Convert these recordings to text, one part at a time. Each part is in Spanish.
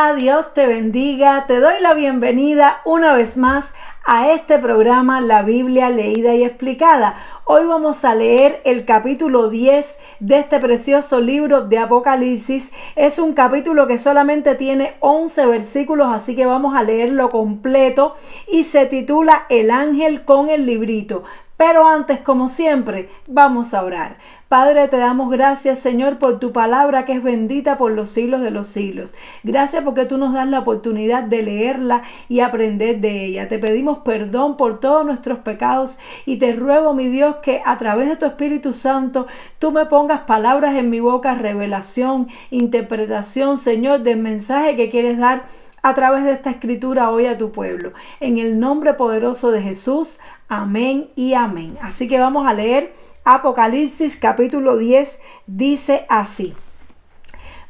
Hola, Dios te bendiga. Te doy la bienvenida una vez más a este programa La Biblia Leída y Explicada. Hoy vamos a leer el capítulo 10 de este precioso libro de Apocalipsis. Es un capítulo que solamente tiene 11 versículos, así que vamos a leerlo completo y se titula El ángel con el librito. Pero antes, como siempre, vamos a orar. Padre, te damos gracias, Señor, por tu palabra que es bendita por los siglos de los siglos. Gracias porque tú nos das la oportunidad de leerla y aprender de ella. Te pedimos perdón por todos nuestros pecados y te ruego, mi Dios, que a través de tu Espíritu Santo tú me pongas palabras en mi boca, revelación, interpretación, Señor, del mensaje que quieres dar a través de esta escritura hoy a tu pueblo. En el nombre poderoso de Jesús, amén y amén. Así que vamos a leer Apocalipsis capítulo 10, dice así: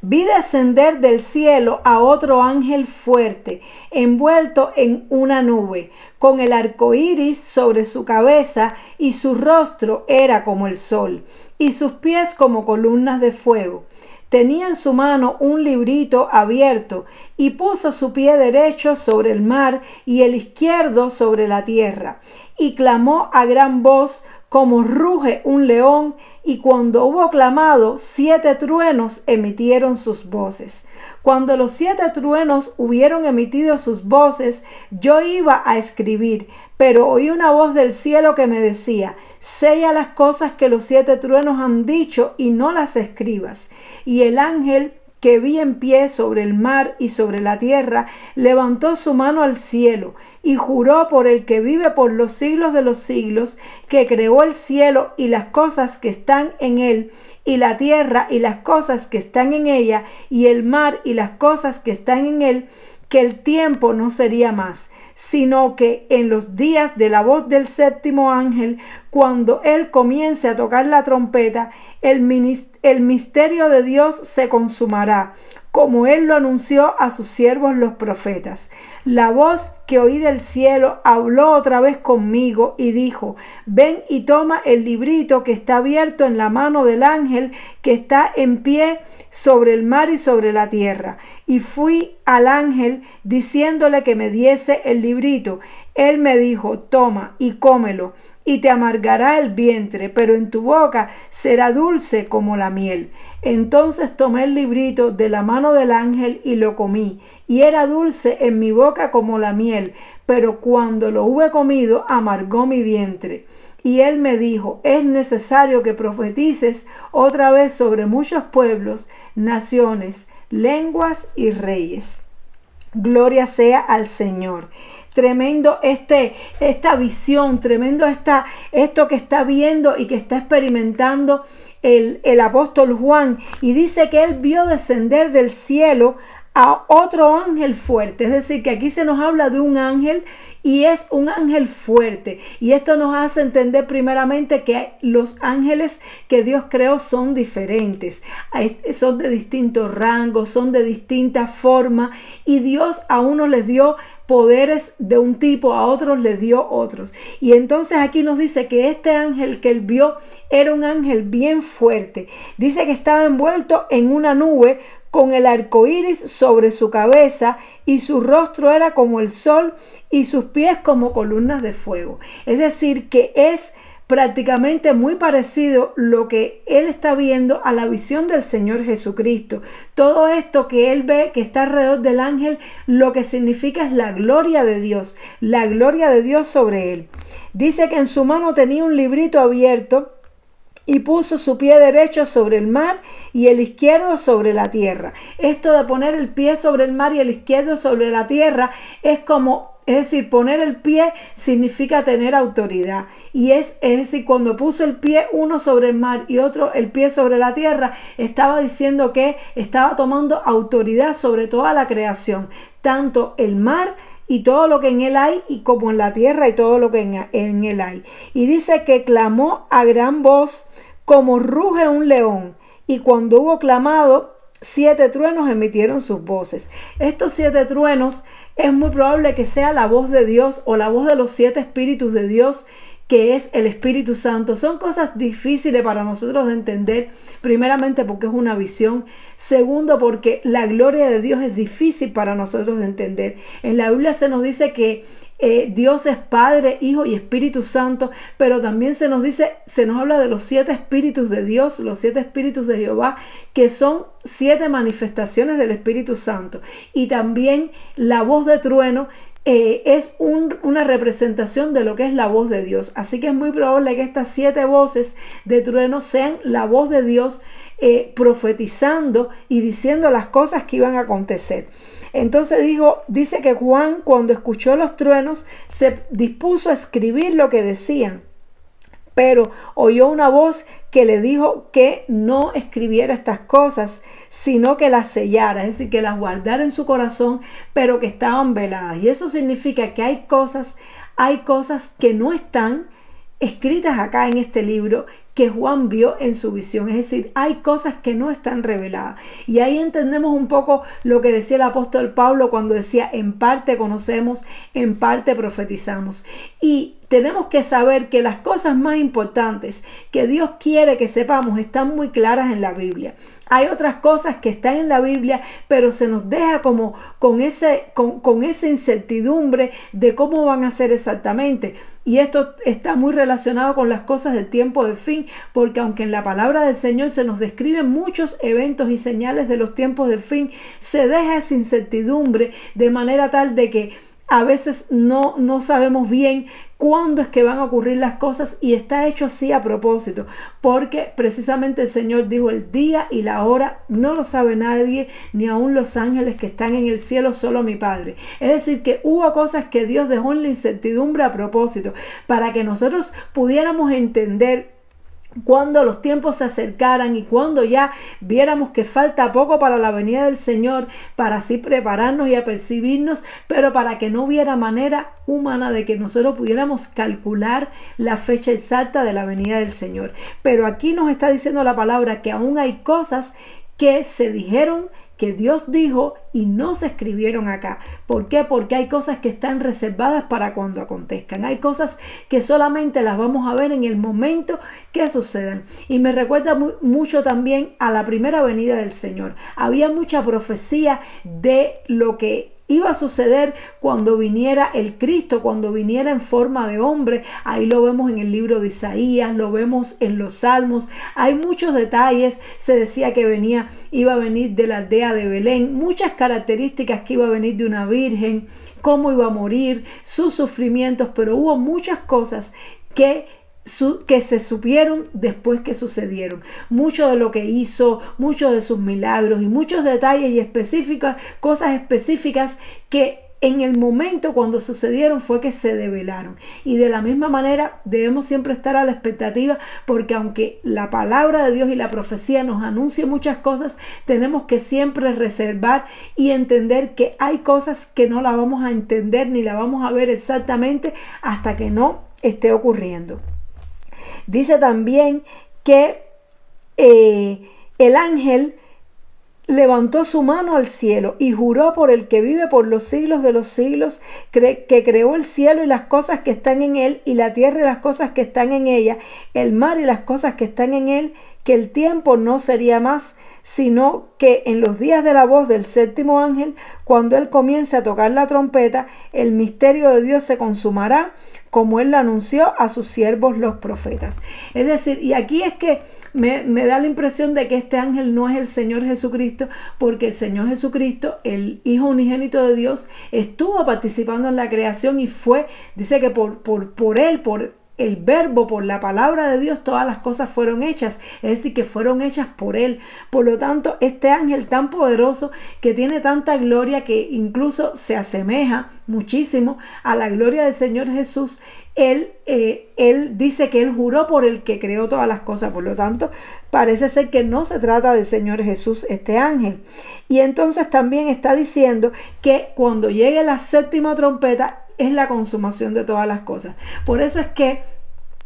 Vi descender del cielo a otro ángel fuerte, envuelto en una nube, con el arco iris sobre su cabeza, y su rostro era como el sol, y sus pies como columnas de fuego. Tenía en su mano un librito abierto, y puso su pie derecho sobre el mar y el izquierdo sobre la tierra, y clamó a gran voz como ruge un león, y cuando hubo clamado, 7 truenos emitieron sus voces. Cuando los 7 truenos hubieron emitido sus voces, yo iba a escribir, pero oí una voz del cielo que me decía: sella las cosas que los 7 truenos han dicho y no las escribas. Y el ángel que vi en pie sobre el mar y sobre la tierra, levantó su mano al cielo y juró por el que vive por los siglos de los siglos, que creó el cielo y las cosas que están en él, y la tierra y las cosas que están en ella, y el mar y las cosas que están en él, que el tiempo no sería más, sino que en los días de la voz del 7º ángel, cuando él comience a tocar la trompeta, el misterio de Dios se consumará, como él lo anunció a sus siervos los profetas. La voz que oí del cielo habló otra vez conmigo y dijo: ven y toma el librito que está abierto en la mano del ángel que está en pie sobre el mar y sobre la tierra. Y fui al ángel diciéndole que me diese el librito. Él me dijo: toma y cómelo, y te amargará el vientre, pero en tu boca será dulce como la miel. Entonces tomé el librito de la mano del ángel y lo comí, y era dulce en mi boca como la miel, pero cuando lo hube comido, amargó mi vientre. Y él me dijo: es necesario que profetices otra vez sobre muchos pueblos, naciones, lenguas y reyes. Gloria sea al Señor. Tremendo esta visión, tremendo esto que está viendo y que está experimentando el apóstol Juan. Y dice que él vio descender del cielo a otro ángel fuerte. Es decir, que aquí se nos habla de un ángel y es un ángel fuerte. Y esto nos hace entender primeramente que los ángeles que Dios creó son diferentes. Son de distintos rangos, son de distintas formas. Y Dios a unos les dio poderes de un tipo, a otros les dio otros. Y entonces aquí nos dice que este ángel que él vio era un ángel bien fuerte. Dice que estaba envuelto en una nube con el arco iris sobre su cabeza, y su rostro era como el sol y sus pies como columnas de fuego. Es decir, que es prácticamente muy parecido lo que él está viendo a la visión del Señor Jesucristo. Todo esto que él ve que está alrededor del ángel, lo que significa es la gloria de Dios sobre él. Dice que en su mano tenía un librito abierto, y puso su pie derecho sobre el mar y el izquierdo sobre la tierra. Esto de poner el pie sobre el mar y el izquierdo sobre la tierra es decir, poner el pie significa tener autoridad. Y es decir, cuando puso el pie uno sobre el mar y otro el pie sobre la tierra, estaba diciendo que estaba tomando autoridad sobre toda la creación, tanto el mar y todo lo que en él hay, y como en la tierra y todo lo que en él hay. Y dice que clamó a gran voz como ruge un león, y cuando hubo clamado, 7 truenos emitieron sus voces. Estos 7 truenos es muy probable que sea la voz de Dios o la voz de los 7 espíritus de Dios que es el Espíritu Santo. Son cosas difíciles para nosotros de entender, primeramente porque es una visión, segundo porque la gloria de Dios es difícil para nosotros de entender. En la Biblia se nos dice que Dios es Padre, Hijo y Espíritu Santo, pero también se nos habla de los 7 espíritus de Dios, los 7 espíritus de Jehová, que son 7 manifestaciones del Espíritu Santo. Y también la voz de trueno es una representación de lo que es la voz de Dios. Así que es muy probable que estas 7 voces de trueno sean la voz de Dios profetizando y diciendo las cosas que iban a acontecer. Entonces dice que Juan, cuando escuchó los truenos, se dispuso a escribir lo que decían, pero oyó una voz que le dijo que no escribiera estas cosas, sino que las sellara, es decir, que las guardara en su corazón, pero que estaban veladas. Y eso significa que hay cosas que no están escritas acá en este libro, que Juan vio en su visión. Es decir, hay cosas que no están reveladas. Y ahí entendemos un poco lo que decía el apóstol Pablo cuando decía: en parte conocemos, en parte profetizamos. Y tenemos que saber que las cosas más importantes que Dios quiere que sepamos están muy claras en la Biblia. Hay otras cosas que están en la Biblia, pero se nos deja como con esa incertidumbre de cómo van a ser exactamente. Y esto está muy relacionado con las cosas del tiempo del fin, porque aunque en la palabra del Señor se nos describen muchos eventos y señales de los tiempos del fin, se deja esa incertidumbre de manera tal de que a veces no sabemos bien cuándo es que van a ocurrir las cosas, y está hecho así a propósito, porque precisamente el Señor dijo: el día y la hora no lo sabe nadie, ni aun los ángeles que están en el cielo, solo mi Padre. Es decir, que hubo cosas que Dios dejó en la incertidumbre a propósito, para que nosotros pudiéramos entender cuando los tiempos se acercaran y cuando ya viéramos que falta poco para la venida del Señor, para así prepararnos y apercibirnos, pero para que no hubiera manera humana de que nosotros pudiéramos calcular la fecha exacta de la venida del Señor. Pero aquí nos está diciendo la palabra que aún hay cosas que se dijeron, que Dios dijo y no se escribieron acá. ¿Por qué? Porque hay cosas que están reservadas para cuando acontezcan. Hay cosas que solamente las vamos a ver en el momento que sucedan. Y me recuerda mucho también a la primera venida del Señor. Había mucha profecía de lo que iba a suceder cuando viniera el Cristo, cuando viniera en forma de hombre. Ahí lo vemos en el libro de Isaías, lo vemos en los Salmos. Hay muchos detalles. Se decía que iba a venir de la aldea de Belén, muchas características, que iba a venir de una virgen, cómo iba a morir, sus sufrimientos, pero hubo muchas cosas que se supieron después que sucedieron. Mucho de lo que hizo, muchos de sus milagros y muchos detalles y cosas específicas que en el momento cuando sucedieron fue que se develaron. Y de la misma manera debemos siempre estar a la expectativa, porque aunque la palabra de Dios y la profecía nos anuncie muchas cosas, tenemos que siempre reservar y entender que hay cosas que no la vamos a entender ni la vamos a ver exactamente hasta que no esté ocurriendo. Dice también que el ángel levantó su mano al cielo y juró por el que vive por los siglos de los siglos, que creó el cielo y las cosas que están en él, y la tierra y las cosas que están en ella, el mar y las cosas que están en él, que el tiempo no sería más, sino que en los días de la voz del séptimo ángel, cuando él comience a tocar la trompeta, el misterio de Dios se consumará, como él lo anunció a sus siervos los profetas. Es decir, y aquí es que me da la impresión de que este ángel no es el Señor Jesucristo, porque el Señor Jesucristo, el Hijo unigénito de Dios, estuvo participando en la creación, y dice que por él, por el verbo, por la palabra de Dios, todas las cosas fueron hechas, es decir, que fueron hechas por él. Por lo tanto, este ángel tan poderoso, que tiene tanta gloria, que incluso se asemeja muchísimo a la gloria del Señor Jesús, él dice que él juró por el que creó todas las cosas. Por lo tanto, parece ser que no se trata del Señor Jesús este ángel. Y entonces también está diciendo que cuando llegue la séptima trompeta es la consumación de todas las cosas. Por eso es que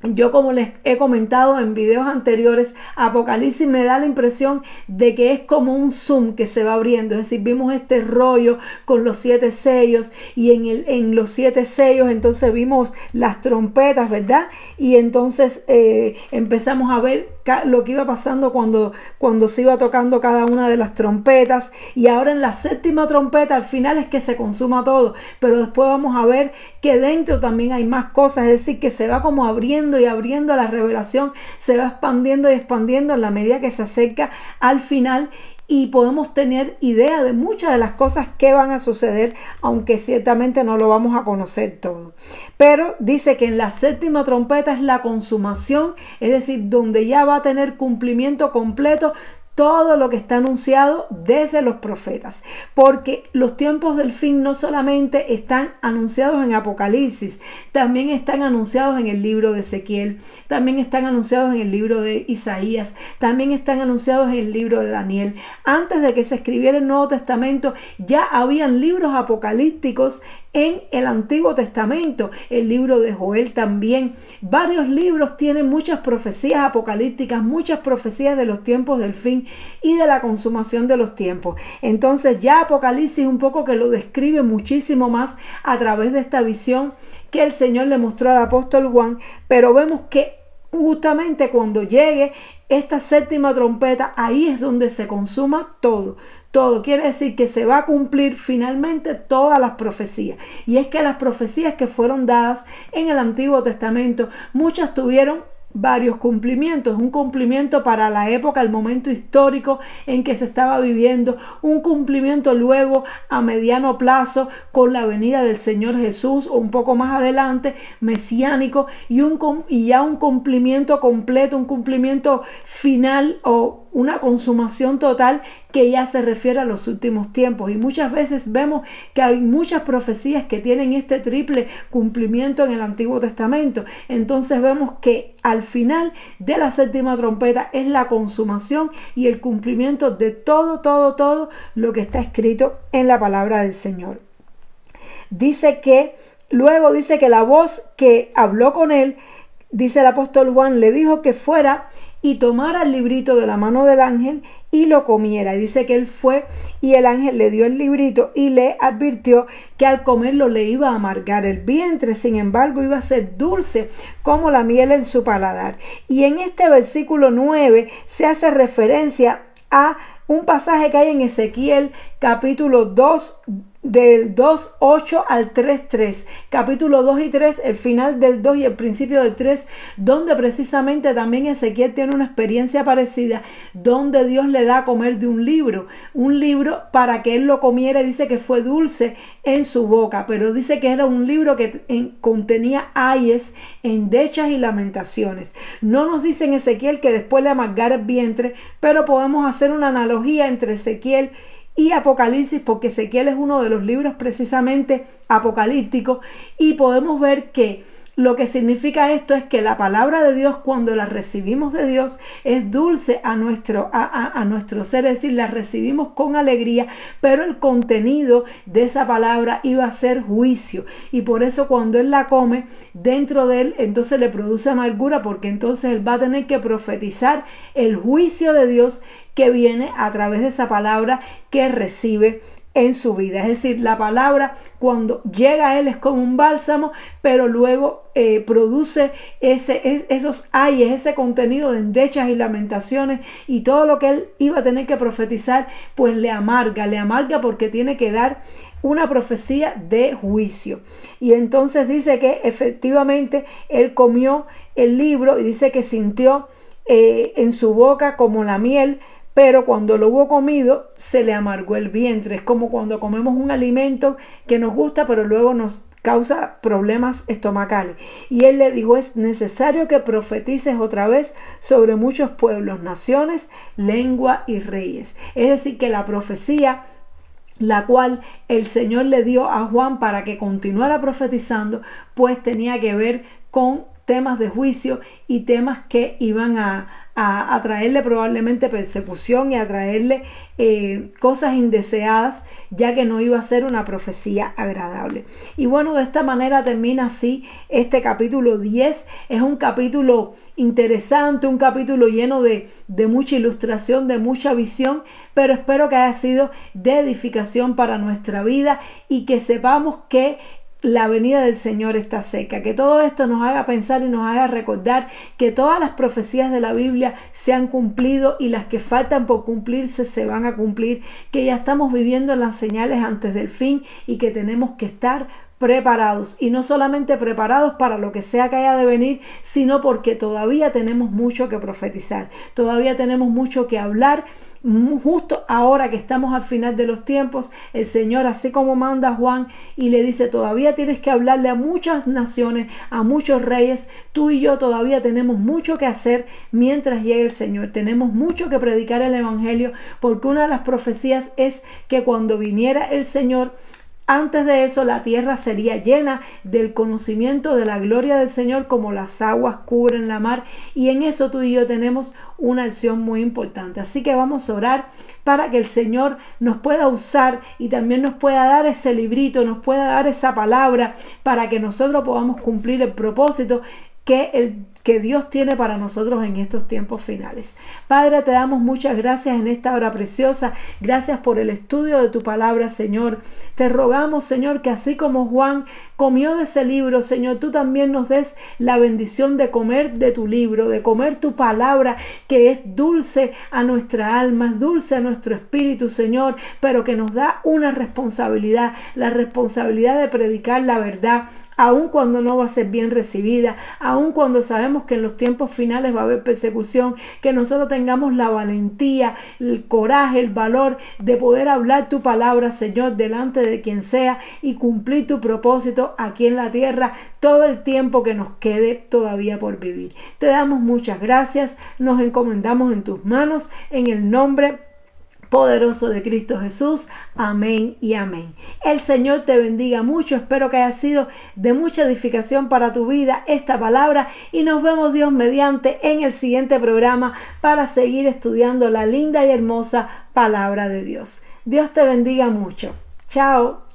Yo, como les he comentado en videos anteriores, Apocalipsis me da la impresión de que es como un zoom que se va abriendo. Es decir, vimos este rollo con los 7 sellos y en los 7 sellos entonces vimos las trompetas, ¿verdad? Y entonces empezamos a ver lo que iba pasando cuando se iba tocando cada una de las trompetas. Y ahora en la 7ª trompeta al final es que se consuma todo, pero después vamos a ver que dentro también hay más cosas. Es decir, que se va como abriendo y abriendo la revelación, se va expandiendo y expandiendo en la medida que se acerca al final, y podemos tener idea de muchas de las cosas que van a suceder, aunque ciertamente no lo vamos a conocer todo. Pero dice que en la 7ª trompeta es la consumación, es decir, donde ya va a tener cumplimiento completo todo lo que está anunciado desde los profetas, porque los tiempos del fin no solamente están anunciados en Apocalipsis, también están anunciados en el libro de Ezequiel, también están anunciados en el libro de Isaías, también están anunciados en el libro de Daniel. Antes de que se escribiera el Nuevo Testamento, ya habían libros apocalípticos en el Antiguo Testamento. El libro de Joel también. Varios libros tienen muchas profecías apocalípticas, muchas profecías de los tiempos del fin y de la consumación de los tiempos. Entonces ya Apocalipsis un poco que lo describe muchísimo más a través de esta visión que el Señor le mostró al apóstol Juan, pero vemos que justamente cuando llegue esta 7ª trompeta, ahí es donde se consuma todo. Todo quiere decir que se va a cumplir finalmente todas las profecías. Y es que las profecías que fueron dadas en el Antiguo Testamento, muchas tuvieron varios cumplimientos. Un cumplimiento para la época, el momento histórico en que se estaba viviendo, un cumplimiento luego a mediano plazo con la venida del Señor Jesús, o un poco más adelante, mesiánico, y ya un cumplimiento completo, un cumplimiento final o una consumación total que ya se refiere a los últimos tiempos. Y muchas veces vemos que hay muchas profecías que tienen este triple cumplimiento en el Antiguo Testamento. Entonces vemos que al final de la 7ª trompeta es la consumación y el cumplimiento de todo lo que está escrito en la palabra del Señor. Luego dice que la voz que habló con él, dice el apóstol Juan, le dijo que fuera y tomara el librito de la mano del ángel y lo comiera. Y dice que él fue y el ángel le dio el librito y le advirtió que al comerlo le iba a amargar el vientre, sin embargo iba a ser dulce como la miel en su paladar. Y en este versículo 9 se hace referencia a un pasaje que hay en Ezequiel capítulo 2, del 2:8 al 3:3, capítulo 2 y 3, el final del 2 y el principio del 3, donde precisamente también Ezequiel tiene una experiencia parecida, donde Dios le da a comer de un libro para que él lo comiera. Dice que fue dulce en su boca, pero dice que era un libro que contenía ayes, endechas y lamentaciones. No nos dice en Ezequiel que después le amargara el vientre, pero podemos hacer una analogía entre Ezequiel y Apocalipsis, porque Ezequiel es uno de los libros precisamente apocalípticos, y podemos ver que lo que significa esto es que la palabra de Dios, cuando la recibimos de Dios, es dulce a nuestro ser, es decir, la recibimos con alegría, pero el contenido de esa palabra iba a ser juicio, y por eso cuando él la come, dentro de él entonces le produce amargura, porque entonces él va a tener que profetizar el juicio de Dios que viene a través de esa palabra que recibe en su vida. Es decir, la palabra cuando llega a él es como un bálsamo, pero luego produce esos ayes, ese contenido de endechas y lamentaciones, y todo lo que él iba a tener que profetizar pues le amarga porque tiene que dar una profecía de juicio. Y entonces dice que efectivamente él comió el libro y dice que sintió en su boca como la miel, pero cuando lo hubo comido se le amargó el vientre. Es como cuando comemos un alimento que nos gusta, pero luego nos causa problemas estomacales. Y él le dijo: es necesario que profetices otra vez sobre muchos pueblos, naciones, lengua y reyes. Es decir, que la profecía, la cual el Señor le dio a Juan para que continuara profetizando, pues tenía que ver con temas de juicio y temas que iban a a traerle probablemente persecución y a traerle cosas indeseadas, ya que no iba a ser una profecía agradable. Y bueno, de esta manera termina así este capítulo 10. Es un capítulo interesante, un capítulo lleno de mucha ilustración, de mucha visión, pero espero que haya sido de edificación para nuestra vida y que sepamos que la venida del Señor está cerca, que todo esto nos haga pensar y nos haga recordar que todas las profecías de la Biblia se han cumplido y las que faltan por cumplirse se van a cumplir, que ya estamos viviendo las señales antes del fin y que tenemos que estar preparados, y no solamente preparados para lo que sea que haya de venir, sino porque todavía tenemos mucho que profetizar, todavía tenemos mucho que hablar. Justo ahora que estamos al final de los tiempos, el Señor, así como manda a Juan y le dice, todavía tienes que hablarle a muchas naciones, a muchos reyes. Tú y yo todavía tenemos mucho que hacer mientras llegue el Señor, tenemos mucho que predicar el Evangelio, porque una de las profecías es que cuando viniera el Señor, antes de eso, la tierra sería llena del conocimiento de la gloria del Señor, como las aguas cubren la mar, y en eso tú y yo tenemos una acción muy importante. Así que vamos a orar para que el Señor nos pueda usar y también nos pueda dar ese librito, nos pueda dar esa palabra para que nosotros podamos cumplir el propósito que Dios tiene para nosotros en estos tiempos finales. Padre, te damos muchas gracias en esta hora preciosa. Gracias por el estudio de tu palabra, Señor. Te rogamos, Señor, que así como Juan comió de ese libro, Señor, tú también nos des la bendición de comer de tu libro, de comer tu palabra, que es dulce a nuestra alma, es dulce a nuestro espíritu, Señor, pero que nos da una responsabilidad, la responsabilidad de predicar la verdad, aun cuando no va a ser bien recibida, aun cuando sabemos que en los tiempos finales va a haber persecución, que nosotros tengamos la valentía, el coraje, el valor de poder hablar tu palabra, Señor, delante de quien sea y cumplir tu propósito aquí en la tierra todo el tiempo que nos quede todavía por vivir. Te damos muchas gracias, nos encomendamos en tus manos, en el nombre poderoso de Cristo Jesús. Amén y amén. El Señor te bendiga mucho. Espero que haya sido de mucha edificación para tu vida esta palabra, y nos vemos, Dios mediante, en el siguiente programa para seguir estudiando la linda y hermosa palabra de Dios. Dios te bendiga mucho. Chao.